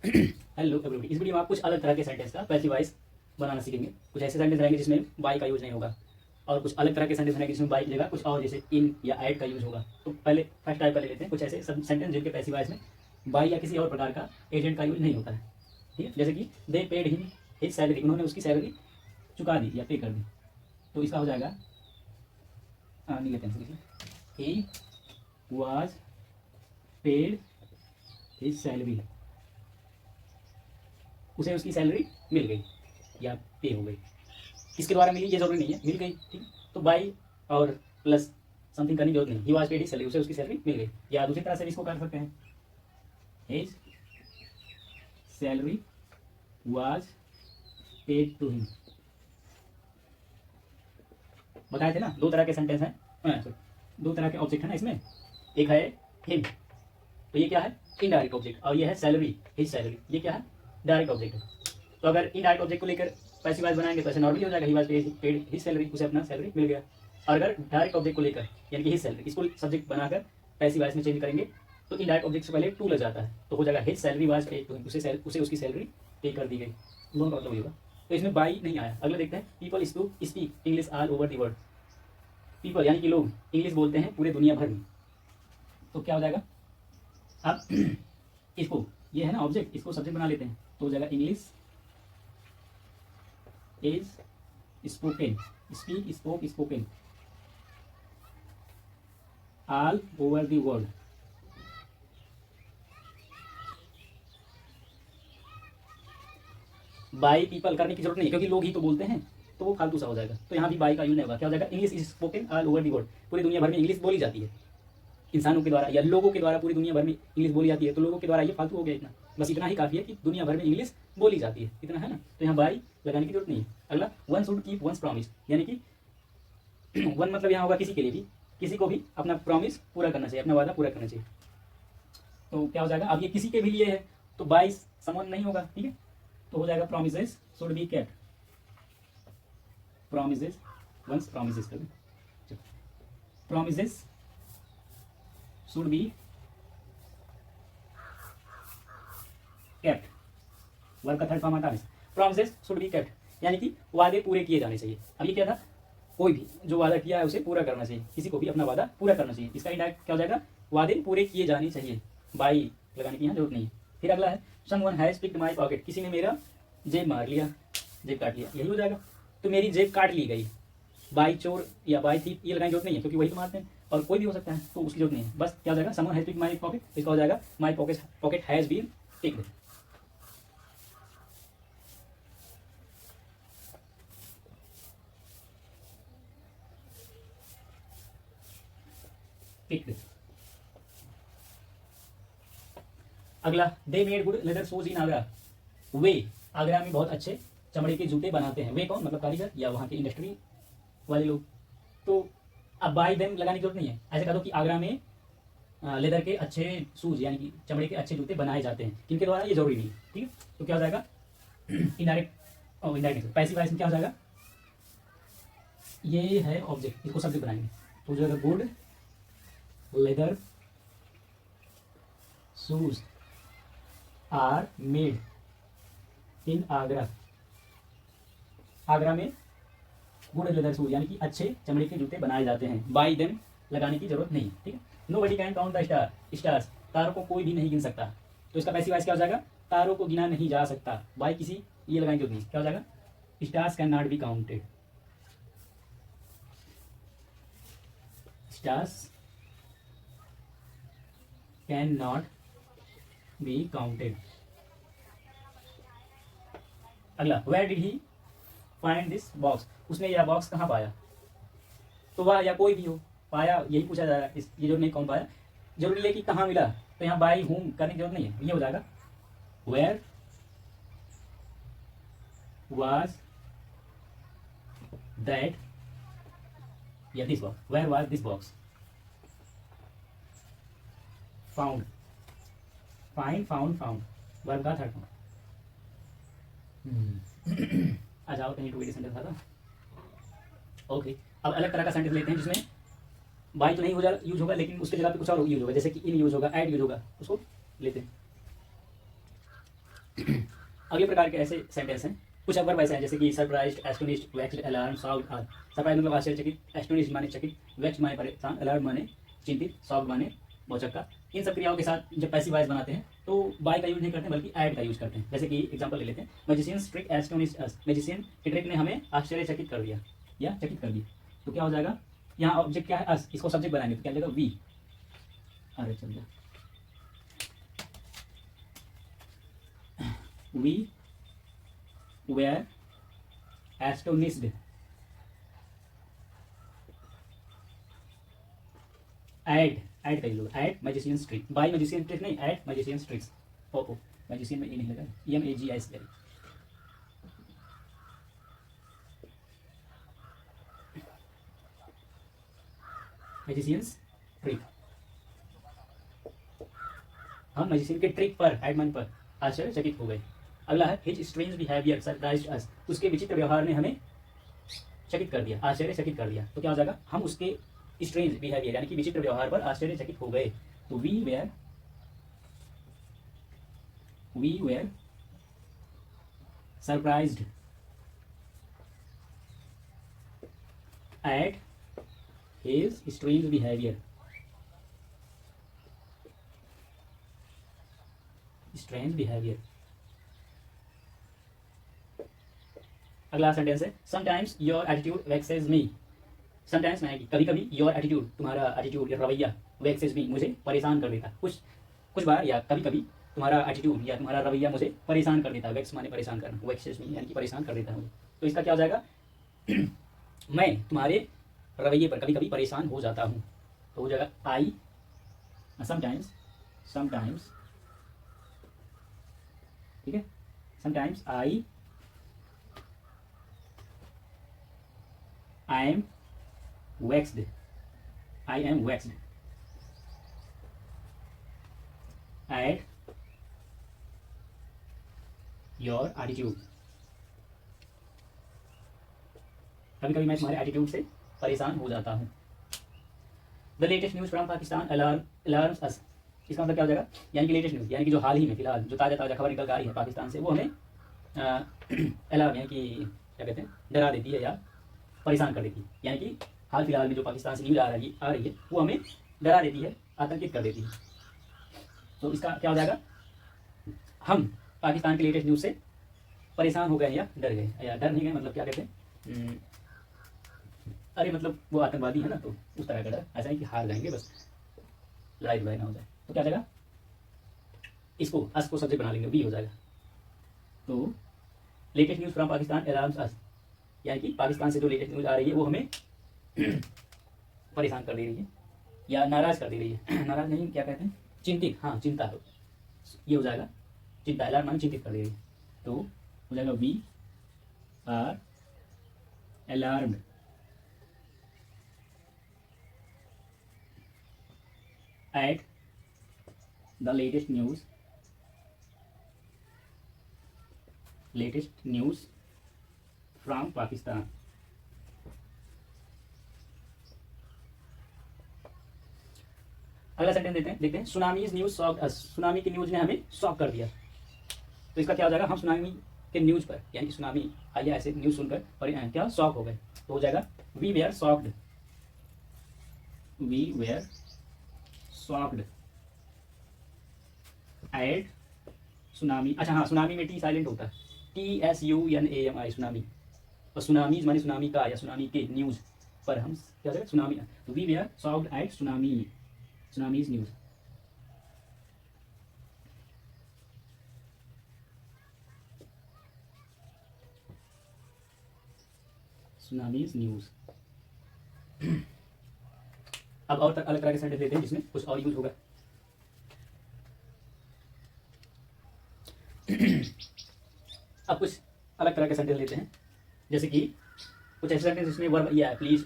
Hello everybody, इस video में आप कुछ अलग तरह के सेंटेंस का पैसिव वॉइस बनाना सीखेंगे। कुछ ऐसे सेंटेंस रहेंगे जिसमें बाई का यूज नहीं होगा, और कुछ अलग तरह के सेंटेंस रहेंगे जिसमें बाई की जगह कुछ और जैसे इन या ऐड का यूज होगा। तो पहले फर्स्ट टाइप का ले लेते हैं। कुछ ऐसे सब सेंटेंस जिनके पैसिव वॉइस में बाई या किसी और प्रकार का एजेंट का यूज नहीं होता है। ठीक है, जैसे कि दे पेड हिम हिज सैलरी, उन्होंने उसकी सैलरी चुका दी या पे कर दी। तो इसका हो जाएगा नहीं लेते हैं, he was paid his salary, उसे उसकी सैलरी मिल गई या पे हो गई। किसके द्वारा मिली ये जरूरी नहीं है, मिल गई। ठीक, तो बाई और प्लस समथिंग करने की जरूरत नहीं। He was paid his salary, उसे उसकी सैलरी मिल गई। या दूसरी तरह से इसको कर सकते हैं, his salary was paid to him. बताए थे ना, दो तरह के सेंटेंस हैं, दो तरह के ऑब्जेक्ट है ना इसमें। एक है हिम, तो ये क्या है, इनडायरेक्ट ऑब्जेक्ट, और ये है सैलरी, हिज सैलरी, ये क्या है, डायरेक्ट ऑब्जेक्ट है। तो अगर इनडायरेक्ट ऑब्जेक्ट को लेकर पैसिव वॉइस बनाएंगे तो ऐसे नॉर्मली हो जाएगा, he was paid his salary, उसे अपना सैलरी मिल गया। और अगर डायरेक्ट ऑब्जेक्ट को लेकर यानी कि हिज सैलरी, इसको सब्जेक्ट बनाकर पैसिव वॉइस में चेंज करेंगे तो इनडायरेक्ट ऑब्जेक्ट से पहले टू लग जाता है, तो हो जाएगा his salary was paid to him, उसे उसकी सैलरी पे कर दी गई। दोनों का मतलब ये होगा। तो इसमें बाई नहीं आया। अगला देखते हैं, people is to speak English all over the world. People यानी कि लोग इंग्लिश बोलते हैं पूरे दुनिया भर में। तो क्या हो जाएगा, अब इसको ये है ना ऑब्जेक्ट, इसको सब्जेक्ट बना लेते हैं तो हो जाएगा English is spoken, speak spoke spoken all over the world. By people करने की जरूरत नहीं, क्योंकि लोग ही तो बोलते हैं, तो वो फालतू सा हो जाएगा। तो यहाँ भी बाई का यूज नहीं होगा। क्या हो जाएगा, English is spoken all over the world, पूरी दुनिया भर में इंग्लिश बोली जाती है। इंसानों के द्वारा या लोगों के द्वारा पूरी दुनिया भर में इंग्लिश बोली जाती है। तो लोगों के द्वारा ये फालतू हो गया इतना, बस इतना ही काफी है कि दुनिया भर में इंग्लिश बोली जाती है, इतना है ना। तो यहाँ बाई लगाने की जरूरत नहीं है। अगला, one should keep once promise, यानी कि वन मतलब यहाँ होगा किसी के लिए भी, किसी को भी अपना प्रॉमिस पूरा करना चाहिए, अपना वादा पूरा करना चाहिए। तो क्या हो जाएगा, अब ये किसी के भी लिए है तो बाई समवन नहीं होगा। ठीक है, तो हो जाएगा promises should be kept, promises once promises कर, promises should be kept, verb का थर्ड फॉर्म आता है। प्रॉमिसेस शुड बी केप्ट यानी कि वादे पूरे किए जाने चाहिए। अब ये क्या था, कोई भी जो वादा किया है उसे पूरा करना चाहिए, किसी को भी अपना वादा पूरा करना चाहिए। इसका इंडायरेक्ट क्या हो जाएगा, वादे पूरे किए जाने चाहिए, बाई लगाने की यहाँ जरूरत नहीं है। फिर अगला है, someone has picked my pocket, किसी ने मेरा जेब मार लिया, जेब काट लिया, यही हो जाएगा। तो मेरी जेब काट ली गई, बाई चोर या बाई थी ये लगाने की जरूरत नहीं है, क्योंकि वही तो मारते हैं, और कोई भी हो सकता है तो उसकी जरूरत नहीं है। बस क्या हो जाएगा, someone has picked my pocket, इसका हो जाएगा my pocket has been picked. Picked. अगला, they made good leather shoes in Agra, वे आगरा में बहुत अच्छे चमड़े के जूते बनाते हैं। वे कौन, मतलब कारीगर या वहाँ के इंडस्ट्री वाले लोग। तो अब बाय देम लगाने की जरूरत नहीं है, ऐसे कह दो कि आगरा में लेदर के अच्छे शूज यानी कि चमड़े के अच्छे जूते बनाए जाते हैं। किनके द्वारा, ये जरूरी नहीं है। ठीक है, तो क्या हो जाएगा, इनडायरेक्ट पैसिव वॉइस में क्या हो जाएगा, ये है ऑब्जेक्ट, इसको सब्जेक्ट बनाएंगे तो हो जाएगा good leather shoes are made in Agra, Agra में गुड लेदर शूज यानी कि अच्छे चमड़े के जूते बनाए जाते हैं। बाई देम लगाने की जरूरत नहीं है। ठीक है, nobody can count the stars, तारों को कोई भी नहीं गिन सकता। तो इसका पैसिव वॉइस क्या हो जाएगा, तारों को गिना नहीं जा सकता, बाई किसी ये लगाने की जरूरत नहीं। क्या हो जाएगा, stars can not be counted, stars can not be counted. अगला, where did he find this box, उसने यह बॉक्स कहाँ पाया। तो वह या कोई भी हो, पाया यही पूछा जाएगा, इस ये जो नहीं कौन पाया, जरूरी है कि कहाँ मिला। तो यहाँ बाई होम करने की जरूरत नहीं है, ये हो जाएगा वेयर वाज दैट या this box, where was this box found, find found found, verb का थर्ड फॉर्म। आ जाओ कहीं टू सेंटेंस था। ओके, अब अलग तरह का सेंटेंस लेते हैं जिसमें बाई तो नहीं यूज होगा, लेकिन उसके जगह पे कुछ और यूज होगा, जैसे कि इन यूज होगा, ऐड यूज होगा, उसको लेते हैं। अगले प्रकार के ऐसे सेंटेंस हैं, कुछ वर्ब ऐसे हैं जैसे कि surprised, astonished, vexed, alarm, shocked आदि। सरप्राइज मतलब आश्चर्यचकित, एस्टोनिश्ड माने चकित, वेक्स्ड माने परेशान, अलार्म माने चिंतित, शॉक्ड माने भौचक्का। इन सब क्रियाओं के साथ जब पैसिव वॉइस बनाते हैं तो बाय का यूज नहीं करते बल्कि ऐड का यूज करते हैं। जैसे कि एग्जांपल ले लेते हैं, मैजिशियंस ट्रिक एस्टोनिश्ड अस। मैजिशियन की ट्रिक ने हमें आश्चर्यचकित कर दिया या चकित कर दिया। तो क्या हो जाएगा, यहाँ ऑब्जेक्ट क्या है, अस, इसको सब्जेक्ट बनाएंगे तो क्या लगेगा, वी। अरे चल गया, वी वेयर एस्टोनिश्ड ऐड का यूज होगा, at magician's trick. By magician trick नहीं, ऐड मैजिशियंस ट्रिक्स। ओ मैजिशियन में ये नहीं लगा, EMAGIS लगा। मैजिशियंस ट्रिक, हम मैजिशियन के ट्रिक पर, ऐड मन पर आश्चर्यचकित हो गए। अगला है his strange behaviour surprised us. उसके विचित्र व्यवहार ने हमें चकित कर दिया, आश्चर्यचकित कर दिया। तो क्या हो जाएगा, हम उसके स्ट्रेंज बिहेवियर यानी कि विचित्र व्यवहार पर आश्चर्यचकित हो गए। तो we were surprised at his strange behaviour. Strange behaviour. अगला सेंटेंस है sometimes your attitude vexes me. Sometimes मैं कभी कभी, योर एटीट्यूड तुम्हारा एटीट्यूड या रवैया, वेक्सेस मी मुझे परेशान कर देता। कुछ बार या कभी कभी तुम्हारा एटीट्यूड या तुम्हारा रवैया मुझे परेशान कर देता है। वेक्स माने परेशान करना, वेक्सेस मी यानी कि परेशान कर देता है मुझे। तो इसका क्या हो जाएगा, मैं तुम्हारे रवैये पर कभी कभी परेशान हो जाता हूँ। तो हो जाएगा आई समटाइम्स, ठीक है, sometimes I am vexed at your attitude. कभी कभी मैं तुम्हारे एटीट्यूड से परेशान हो जाता हूँ। The latest news from Pakistan alarms us. इसका मतलब क्या हो जाएगा, यानी कि लेटेस्ट न्यूज यानी कि जो हाल ही में फिलहाल जो ताज़ा खबर निकल कर आई है पाकिस्तान से, वो हमें अलार्म यानी कि क्या कहते हैं, डरा देती है या परेशान कर देती है। यानी कि हाल फिलहाल में जो पाकिस्तान से न्यूज आ रही है वो हमें डरा देती है, आतंकित कर देती है। तो इसका क्या हो जाएगा, हम पाकिस्तान के लेटेस्ट न्यूज से परेशान हो गए या डर गए, या डर नहीं गए मतलब क्या कहते हैं, अरे मतलब वो आतंकवादी है ना, तो उस तरह का डर, ऐसा नहीं कि हार जाएंगे बस, लड़ाई ना हो जाए। तो क्या जाएगा, इसको अस को सब्जेक्ट बना लेंगे, बी हो जाएगा। तो latest news from Pakistan alarms us, यानी कि पाकिस्तान से जो लेटेस्ट न्यूज आ रही है वो हमें परेशान कर दे रही है या नाराज कर दे रही है। नाराज नहीं, क्या कहते हैं, चिंतित, हाँ चिंता हो, ये हो जाएगा चिंता, अलार्म माने चिंतित कर दे रही है। तो हो जाएगा we are alarmed at the latest news from Pakistan. अगला सेंटेंस देखते हैं tsunami's news shocked us. Tsunami की न्यूज ने हमें शॉक कर दिया। तो इसका क्या हो जाएगा, हम सुनामी के न्यूज पर यानी सुनामी आइए ऐसे न्यूज सुनकर और क्या शॉक हो गए। तो हो जाएगा we were shocked eight tsunami. अच्छा हाँ, सुनामी में टी साइलेंट होता है, TSUNAMI सुनामी। और सुनामीज माने सुनामी का या सुनामी के न्यूज पर हम क्या हो जाएगा सुनामी। तो we were shocked at tsunami's news. Tsunami's news. अब और अलग तरह के सेंटेंस लेते हैं जिसमें कुछ और यूज होगा। अब कुछ अलग तरह के सेंटेंस लेते हैं, जैसे कि कुछ ऐसे सेंटेंस जिसमें वर्ब ये है, प्लीज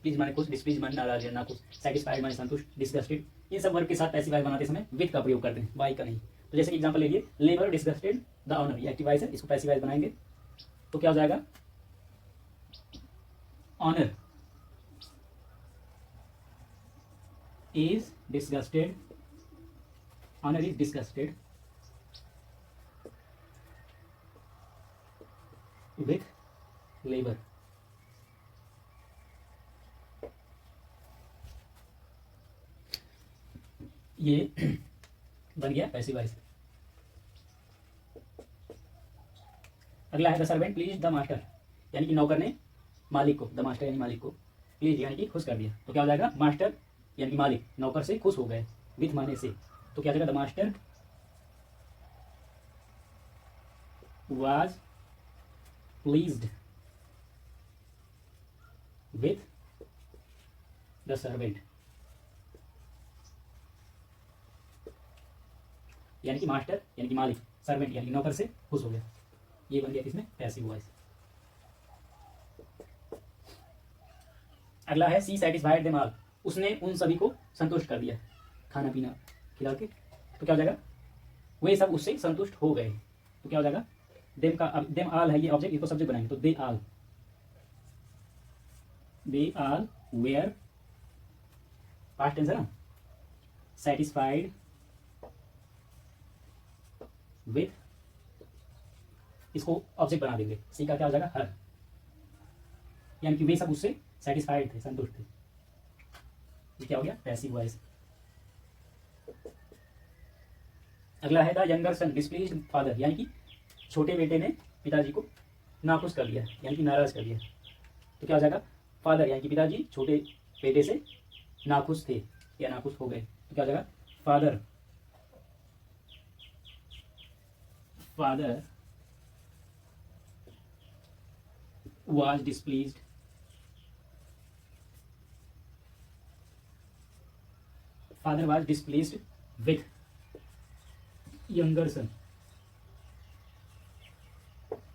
प्लीज माने खुश, डिसप्लीज माने नाराज या नाखुश, सेटिस्फाइड माने संतुष्ट, डिसगस्टेड। ये सब वर्ब के साथ पैसिव वॉइस बनाते समय विद का प्रयोग करते हैं, बाय का नहीं। तो जैसे कि एग्जांपल ले लिए, लेबर डिसगस्टेड द ऑनर, ये एक्टिव वॉइस है, इसको पैसिव वॉइस बनाएंगे तो क्या हो जाएगा, owner is disgusted with labour. ये बन गया पैसिव वॉइस। अगला है the servant please the master, यानी कि नौकर ने मालिक को, द मास्टर यानी मालिक को, प्लीज यानी कि खुश कर दिया। तो क्या हो जाएगा, मास्टर यानी कि मालिक नौकर से खुश हो गए, विथ माने से, तो क्या हो जाएगा, the master was pleased with the servant, यानी कि मास्टर यानी कि मालिक, सर्वेंट यानी कि नौकर से खुश हो गया। ये बन गया किसमें, पैसिव वॉइस। अगला है सी सेटिस्फाइड देम ऑल, उसने उन सभी को संतुष्ट कर दिया, खाना पीना खिला के। तो क्या हो जाएगा, वे सब उससे संतुष्ट हो गए। तो क्या हो जाएगा, देम का, देम ऑल है ये ऑब्जेक्ट, इसको सब्जेक्ट बनाएंगे तो they all were, past tense है ना, सेटिस्फाइड विथ, इसको ऑब्जेक्ट बना देंगे, सी का क्या हो जाएगा, हर, यानी कि वे सब उससे सेटिस्फाइड थे, संतुष्ट थे। ये क्या हो गया, पैसिव वॉइस। अगला है the younger sun displeased father, यानी कि छोटे बेटे ने पिताजी को नाखुश कर दिया, यानी कि नाराज कर दिया। तो क्या हो जाएगा, फादर यानी कि पिताजी छोटे बेटे से नाखुश थे या नाखुश हो गए। तो क्या हो जाएगा, father was displeased with younger son,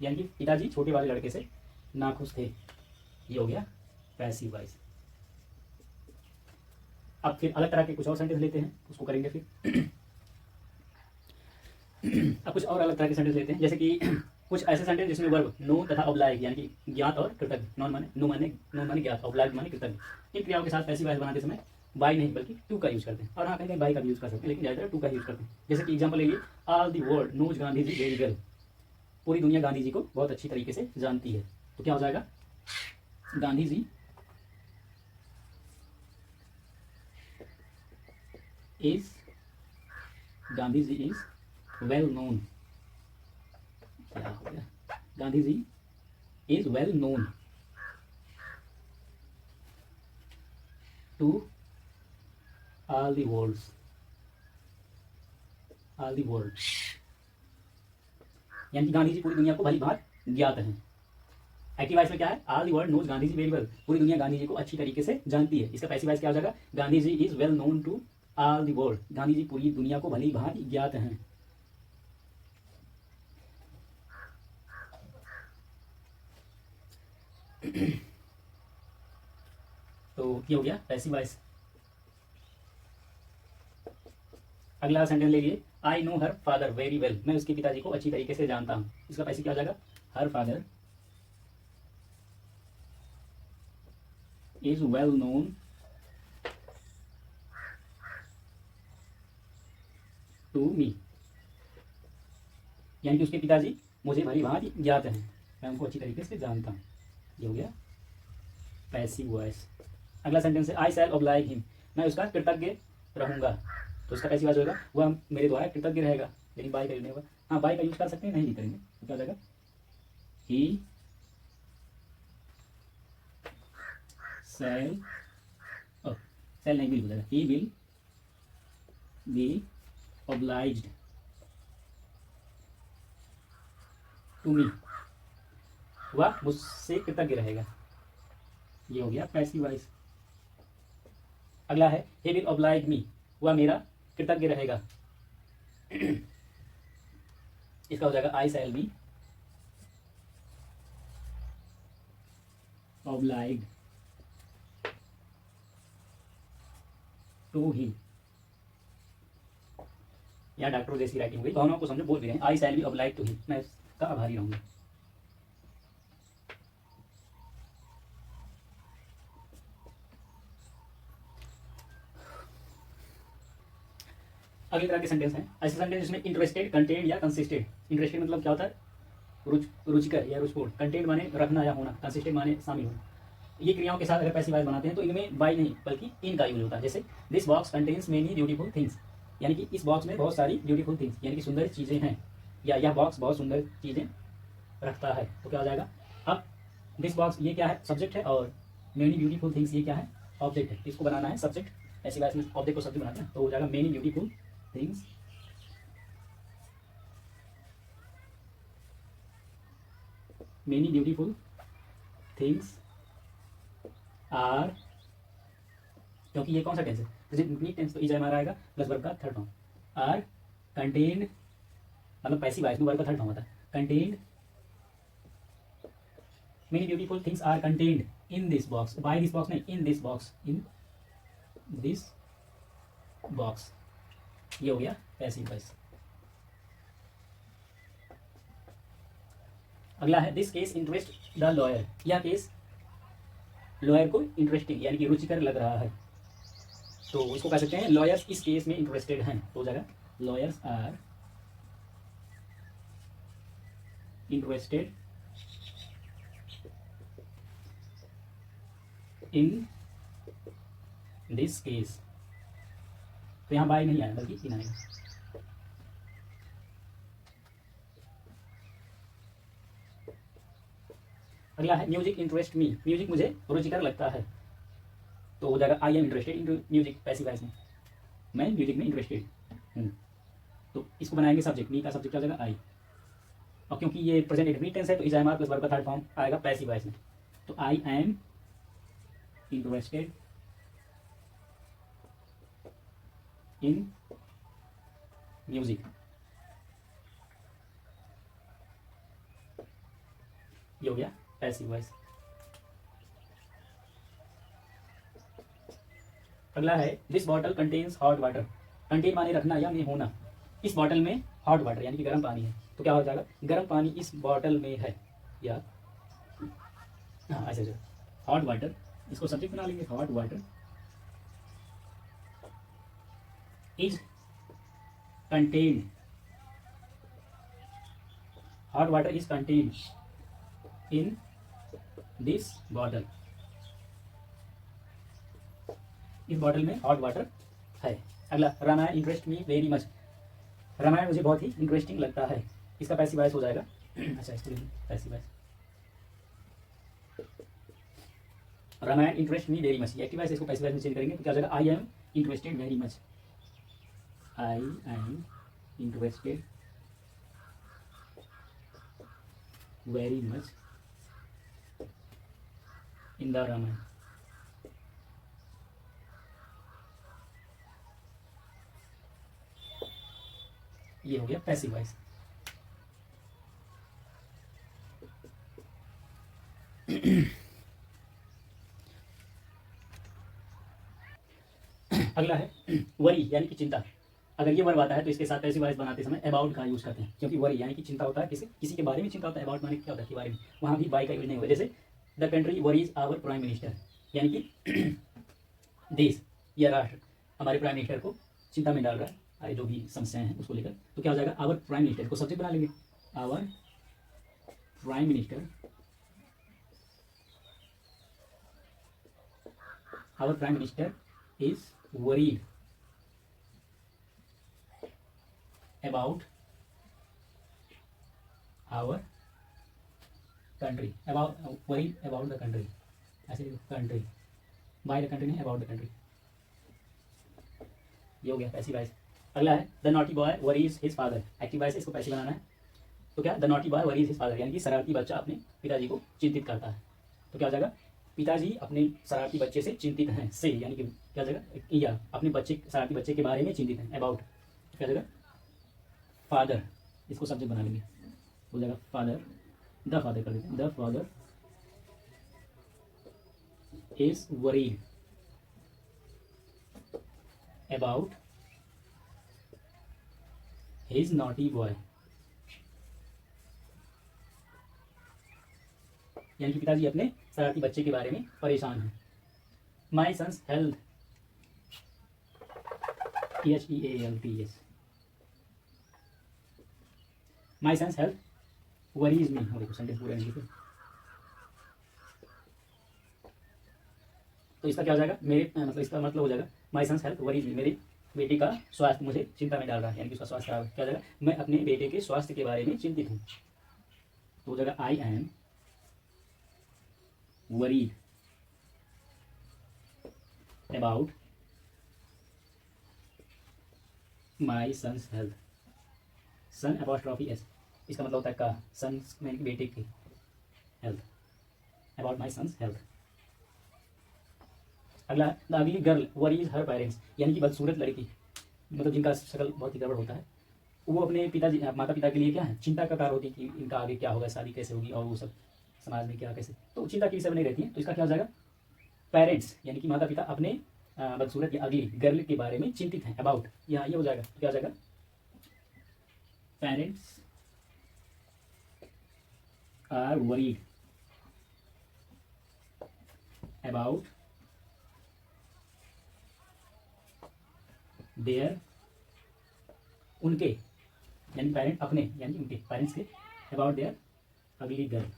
यानी कि पिताजी छोटे वाले लड़के से नाखुश थे। ये हो गया पैसिव वॉइस। अब फिर अलग तरह के कुछ और सेंटेंस लेते हैं, उसको करेंगे फिर। अब कुछ और अलग तरह के सेंटेंस लेते हैं, जैसे कि कुछ ऐसे सेंटेंस जिसमें वर्ब नो तथा ऑब्लाइग, यानी कि ज्ञात और कृतज्ञ, नॉन माने नो माने ज्ञात, ऑब्लाइग माने कृतज्ञ, इन क्रियाओं के साथ पैसिव वॉइस बनाते समय बाई नहीं बल्कि टू का यूज करते हैं। और हाँ, कहीं कहीं बाई का भी यूज कर सकते हैं, लेकिन ज्यादातर टू का यूज करते हैं। जैसे कि एग्जाम्पल ले लीजिए, all the world knows Gandhi ji very well, पूरी दुनिया गांधी जी को बहुत अच्छी तरीके से जानती है। तो क्या हो जाएगा, Gandhi ji is well known, क्या हो गया, Gandhi ji is well known to all the world, यानी कि गांधी जी पूरी दुनिया को भली भांति ज्ञात हैं। एक्टिव वॉइस में क्या है, all the world knows Gandhi ji very well, पूरी दुनिया गांधी जी को अच्छी तरीके से जानती है। इसका पैसिव वॉइस क्या हो जाएगा, Gandhi ji is well known to all the world, Gandhi ji पूरी दुनिया को भली भांति ज्ञात हैं। तो ये हो गया पैसिव वॉइस। अगला सेंटेंस ले लिए, I know her father very well, मैं उसके पिताजी को अच्छी तरीके से जानता हूं। इसका पैसिव क्या हो जाएगा, her father is well known to me, यानी कि उसके पिताजी मुझे भली भांति ज्ञात हैं, मैं उनको अच्छी तरीके से जानता हूँ। ये हो गया पैसिव वॉइस। अगला सेंटेंस है, आई शैल ऑब्लाइग हिम, मैं उसका कृतज्ञ रहूंगा। तो उसका पैसिव वॉइस होगा, वह मेरे द्वारा कृतज्ञ रहेगा, लेकिन बाई का यूज नहीं होगा। हाँ, बाई का यूज कर सकते हैं, नहीं करेंगे। तो क्या हो जाएगा, ही शैल, शैल नहीं, विल हो जाएगा, he will be obliged to me, वह मुझसे कृतज्ञ रहेगा। ये हो गया पैसिव वॉइस। अगला है, he will oblige me, वह मेरा कृतज्ञ रहेगा। इसका हो जाएगा, I shall be obliged to him। यहाँ डॉक्टर जैसी राइटिंग हुई, दोनों को समझो, बोल भी रहे हैं, I shall be obliged to him, मैं उसका आभारी रहूंगा। अगली तरह के सेंटेंस हैं ऐसे सेंटेंस जिसमें इंटरेस्टेड, कंटेंट या कंसिस्टेड। इंटरेस्टेड मतलब क्या होता है, रुचिकर या रुचिपूर्ण, कंटेंट माने रखना या होना, कंसिस्टेंट माने शामिल होना। ये क्रियाओं के साथ अगर पैसिव वॉइस बनाते हैं तो इनमें बाय नहीं बल्कि इन का यूज होता है। जैसे this box contains many beautiful things, यानी कि इस बॉक्स में बहुत सारी ब्यूटीफुल थिंग्स यानी कि सुंदर चीज़ें हैं, या यह बॉक्स बहुत सुंदर चीज़ें रखता है। तो क्या हो जाएगा, अब दिस बॉक्स ये क्या है, सब्जेक्ट है, और मेनी ब्यूटीफुल थिंग्स ये क्या है, ऑब्जेक्ट है। इसको बनाना है सब्जेक्ट, ऐसी बात में ऑब्जेक्ट को सब्जेक्ट बनाते हैं, तो हो जाएगा many beautiful things many beautiful things are, क्योंकि ये कौन सा टेंस है, प्रेजेंट इंडेफिनिट टेंस, तो इज हमारा आएगा प्लस वर्ब का थर्ड फॉर्म, आर कंटेन्ड, मतलब पैसिव वॉइस में वर्ब का थर्ड फॉर्म होता है, contained many beautiful things are contained in this box, by this box नहीं, in this box, in this box, ये हो गया पैसिव वॉइस। अगला है this case interest the lawyer, यह केस लॉयर को इंटरेस्टिंग यानी कि रुचिकर लग रहा है, तो उसको कह सकते हैं लॉयर्स इस केस में इंटरेस्टेड हैं, तो हो जाएगा lawyers are interested in this case, तो यहाँ बाय नहीं आया बल्कि इन आएगा। अगला है म्यूजिक इंटरेस्ट मी, म्यूजिक मुझे रुचिकर लगता है, तो हो जाएगा I am interested in music, passive voice में मैं म्यूजिक में इंटरेस्टेड हूँ, तो इसको बनाएंगे सब्जेक्ट, मी का सब्जेक्ट क्या हो जाएगा आई, और क्योंकि ये प्रेजेंट इंडेफिनिट टेंस है तो is am are plus verb का थर्ड फॉर्म आएगा पैसिव वॉइस में, तो I am interested in music, ये हो गया पैसिव वॉइस। अगला है this bottle contains hot water, contain माने रखना या में होना, इस बॉटल में हॉट वाटर यानी कि गर्म पानी है, तो क्या हो जाएगा गर्म पानी इस बॉटल में है, या हाँ ऐसे हॉट वाटर, इसको सब्जेक्ट बना लेंगे, hot water is contained, hot water is contained in this bottle, इस बॉटल में हॉट वाटर है। अगला Ramayana interest me very much, Ramayana मुझे बहुत ही इंटरेस्टिंग लगता है, इसका पैसिव वॉइस हो जाएगा अच्छा इसको passive voice, Ramayana interest me very much, active voice इसको पैसिव वॉइस में चेंज करेंगे, तो क्या हो जाएगा I am interested very much, I am interested very much in the Ramayana, ये हो गया पैसिव वॉइस। अगला है वरी यानी कि चिंता, अगर ये वर्ब आता है तो इसके साथ पैसिव वॉइस बनाते समय अबाउट का यूज करते हैं, क्योंकि वरी यानी कि चिंता होता है किसी के बारे में चिंता होता है, अबाउट माने क्या होता है के बारे में, वहाँ भी बाय का यूज नहीं हुआ। जैसे the country worries our prime minister, यानी कि देश या राष्ट्र हमारे प्राइम मिनिस्टर को चिंता में डाल रहा है, जो भी समस्याएं हैं उसको लेकर, तो क्या हो जाएगा आवर प्राइम मिनिस्टर को सब्जेक्ट बना लेंगे, our prime minister, our prime minister is worried about our country, about worried about the country, ऐसे कंट्री बाय द कंट्री नहीं अबाउट द कंट्री, ये हो गया पैसिव वॉइस। अगला है the naughty boy worries his father, active voice इसको passive बनाना है, तो क्या the naughty boy worries his father यानी कि शरारती बच्चा अपने पिताजी को चिंतित करता है, तो क्या हो जाएगा पिताजी अपने शरारती बच्चे से चिंतित हैं, से यानी कि क्या हो जाएगा या अपने बच्चे शरारती बच्चे के बारे में चिंतित हैं, अबाउट क्या हो जाएगा फादर, इसको सब्जेक्ट बना लेंगे, हो जाएगा फादर, द फादर कर देते हैं, the father is worried about his naughty boy, यानी कि पिताजी अपने शरारती बच्चे के बारे में परेशान हैं। माई सन्स हेल्थ, THEALTH, माई सन्स हेल्थ वरीज मी, देखो सेंटेंस पूरा नहीं लिखे। तो इसका क्या हो जाएगा, मेरे मतलब इसका मतलब हो जाएगा माई सन्स हेल्थ वरीज मी, मेरी बेटी का स्वास्थ्य मुझे चिंता में डाल रहा है, यानी कि उसका स्वास्थ्य खराब है। क्या हो जाएगा, मैं अपने बेटे के स्वास्थ्य के बारे में चिंतित हूँ। तो हो जाएगा I am worried about my son's health. Son apostrophe S, इसका मतलब होता है का, सन यानी कि बेटे की health, about my son's health. अगला, द अगली गर्ल वरीज हर पेरेंट्स, यानी कि बदसूरत लड़की, मतलब जिनका शक्ल बहुत ही गड़बड़ होता है, वो अपने पिताजी माता पिता के लिए क्या है, चिंता का कारण होती है कि इनका आगे क्या होगा, शादी कैसे होगी और वो सब समाज में क्या कैसे, तो चिंता की विषय बनी रहती है। तो इसका क्या हो जाएगा, पेरेंट्स यानी कि माता पिता अपने बदसूरत या अगली गर्ल के बारे में चिंतित हैं, अबाउट यहाँ ये हो जाएगा। तो क्या हो जाएगा, parents are worried about their, उनके यानी पेरेंट अपने यानी उनके पेरेंट्स के, अबाउट देयर अगली गर्ल।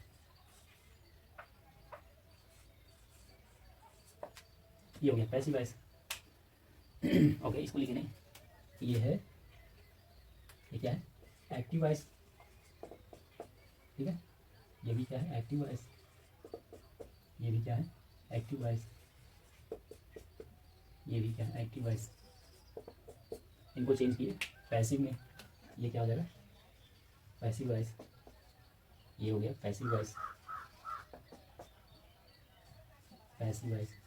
ये हो गया पैसिव वॉइस। ओके, इसको लिखे नहीं, ये है, ये क्या है, एक्टिव वॉइस, ठीक है। ये भी क्या है, एक्टिव वॉइस, ये भी क्या है, एक्टिव वॉइस, ये भी क्या है, एक्टिव वॉइस। इनको चेंज किए पैसिव में, ये क्या हो जाएगा, पैसिव वॉइस, ये हो गया पैसिव वॉइस, पैसिव वॉइस।